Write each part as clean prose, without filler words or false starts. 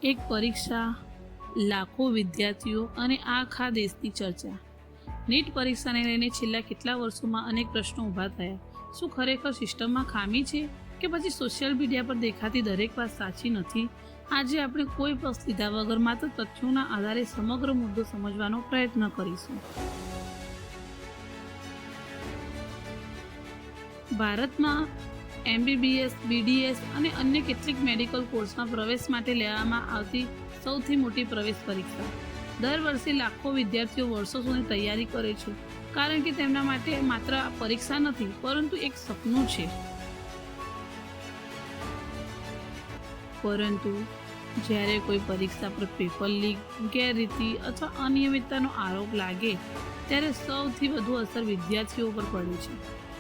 એક પરીક્ષા, લાખો વિદ્યાર્થીઓ અને આખા દેશની ચર્ચા. નીટ પરીક્ષાને લઈને છેલ્લા કેટલા વર્ષોમાં અનેક પ્રશ્નો ઊભા થયા. શું ખરેખર સિસ્ટમમાં ખામી છે કે પછી સોશિયલ મીડિયા પર દેખાતી દરેક વાત સાચી નથી? આજે આપણે કોઈ પક્ષ લીધા વગર માત્ર તથ્યોના આધારે સમગ્ર મુદ્દો સમજવાનો પ્રયત્ન કરીશું. ભારતમાં MBBS, BDS અને અન્ય કેટલીક મેડિકલ કોર્સમાં પ્રવેશ માટે લેવામાં આવતી સૌથી મોટી પ્રવેશ પરીક્ષા. દર વર્ષે લાખો વિદ્યાર્થીઓ વર્ષો સુધી તૈયારી કરે છે, કારણ કે તેમના માટે માત્ર આ પરીક્ષા નથી, પરંતુ એક સપનું છે. પરંતુ જ્યારે કોઈ પરીક્ષા પર પેપર લીક, ગેરરીતિ અથવા અનિયમિતતાનો આરોપ લાગે ત્યારે સૌથી વધુ અસર વિદ્યાર્થીઓ પર પડે છે.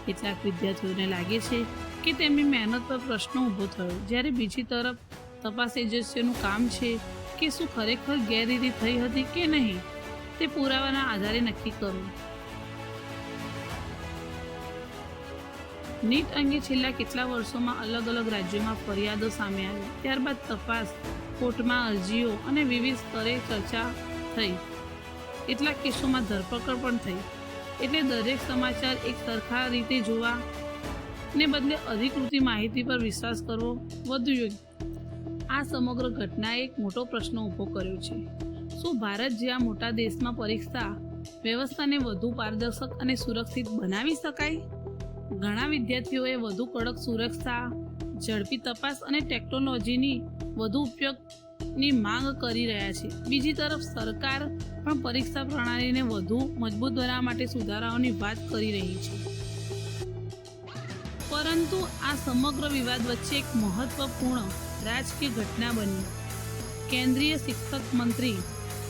કેટલાક વિદ્યાર્થીઓને લાગે છે કે તેમની મહેનત પર પ્રશ્ન ઊભો થયો, જ્યારે બીજી તરફ તપાસ એજન્સીઓનું કામ છે કે શું ખરેખર ગેરરીતિ થઈ હતી કે નહીં તે પુરાવાના આધારે નક્કી કરવું. નીટ અંગે છેલ્લા કેટલા વર્ષોમાં અલગ અલગ રાજ્યોમાં ફરિયાદો સામે આવી, ત્યારબાદ તપાસ, કોર્ટમાં અરજીઓ અને વિવિધ સ્તરે ચર્ચા થઈ. કેટલાક કેસોમાં ધરપકડ પણ થઈ. એટલે દરેક સમાચાર એક સરખા રીતે જોવા ને બદલે અધિકૃત માહિતી પર વિશ્વાસ કરવો વધુ યોગ્ય. આ સમગ્ર ઘટનાએ એક મોટો પ્રશ્ન ઊભો કર્યો છે. શું ભારત જેવા મોટા દેશમાં પરીક્ષા વ્યવસ્થાને વધુ પારદર્શક અને સુરક્ષિત બનાવી શકાય? ઘણા વિદ્યાર્થીઓએ વધુ કડક સુરક્ષા, ઝડપી તપાસ અને ટેકનોલોજીની વધુ ઉપયોગની માંગ કરી રહ્યા છે. બીજી તરફ સરકાર પણ પરીક્ષા પ્રણાલીને વધુ મજબૂત બનાવવા માટે સુધારાઓની વાત કરી રહી છે. પરંતુ આ સમગ્ર વિવાદ વચ્ચે એક મહત્વપૂર્ણ રાજકીય ઘટના બની. કેન્દ્રીય શિક્ષક મંત્રી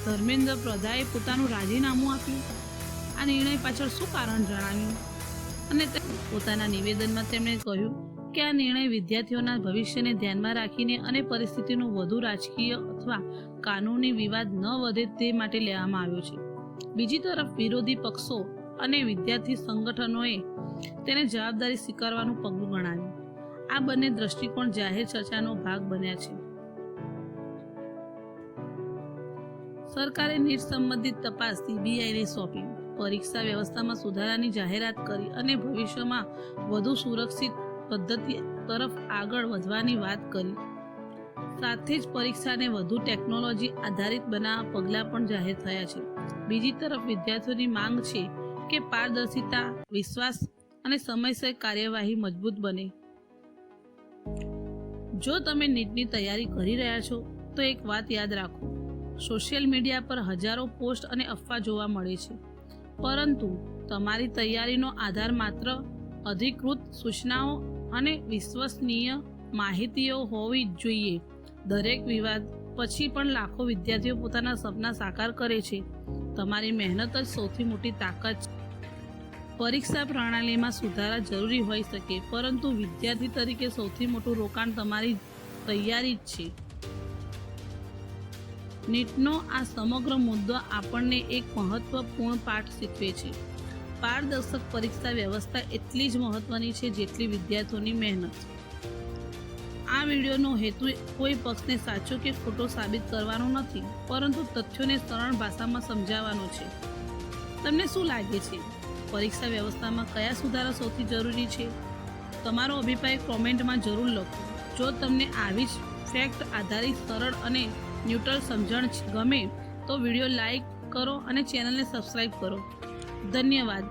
ધર્મેન્દ્ર પ્રધાને પોતાનું રાજીનામું આપ્યું. આ નિર્ણય પાછળ શું કારણ જણાવ્યું? અને પોતાના નિવેદનમાં તેમણે કહ્યું કે આ નિર્ણય વિદ્યાર્થીઓના ભવિષ્યને ધ્યાનમાં રાખીને અને પરિસ્થિતિનો વધુ રાજકીય અથવા કાનૂની વિવાદ ન વધે તે માટે લેવામાં આવ્યો છે. બીજી તરફ વિરોધી પક્ષો અને વિદ્યાર્થી સંગઠનોએ તેને જવાબદારી સ્વીકારવાનું પગલું ગણાવ્યું. આ બંને દ્રષ્ટિકોણ જાહેર ચર્ચાનો ભાગ બન્યા છે. સરકારે નીટ સંબંધિત તપાસ CBIને સોંપી, પરીક્ષા વ્યવસ્થામાં સુધારાની જાહેરાત કરી અને ભવિષ્યમાં વધુ સુરક્ષિત પદ્ધતિ તરફ આગળ વધવાની વાત કરી. સાથે જ પરીક્ષાને વધુ ટેકનોલોજી આધારિત બનાવવા પગલાં પણ જાહેર થયા છે. બીજી તરફ વિદ્યાર્થીઓની માંગ છે કે પારદર્શિતા, વિશ્વાસ અને સમયસર કાર્યવાહી મજબૂત બને. જો તમે નીટની તૈયારી કરી રહ્યા છો તો એક વાત યાદ રાખો, સોશિયલ મીડિયા પર હજારો પોસ્ટ અને અફવા જોવા મળે છે, પરંતુ તમારી તૈયારીનો આધાર માત્ર અધિકૃત સૂચનાઓ અને વિશ્વસનીય માહિતીઓ હોવી જ જોઈએ. દરેક વિવાદ પછી પણ લાખો વિદ્યાર્થીઓ પોતાના સપના સાકાર કરે છે. તમારી મહેનત જ સૌથી મોટી તાકાત છે. પરીક્ષા પ્રણાલીમાં સુધારા જરૂરી હોઈ શકે, પરંતુ વિદ્યાર્થી તરીકે સૌથી મોટું રોકાણ તમારી તૈયારી જ છે. નીટનો આ સમગ્ર મુદ્દો આપણને એક મહત્વપૂર્ણ પાઠ શીખવે છે. પારદર્શક પરીક્ષા વ્યવસ્થા એટલી જ મહત્વની છે જેટલી વિદ્યાર્થીઓની મહેનત. આ વિડીયોનો હેતુ કોઈ પક્ષને સાચો કે ખોટો સાબિત કરવાનો નથી, પરંતુ તથ્યોને સરળ ભાષામાં સમજાવવાનો છે. તમને શું લાગે છે? પરીક્ષા વ્યવસ્થામાં કયા સુધારા સૌથી જરૂરી છે? તમારો અભિપ્રાય કોમેન્ટમાં જરૂર લખો. જો તમને આવી જ ફેક્ટ આધારિત સરળ અને ન્યુટ્રલ સમજણ ગમે તો વિડીયો લાઈક કરો અને ચેનલને સબસ્ક્રાઈબ કરો. ધન્યવાદ.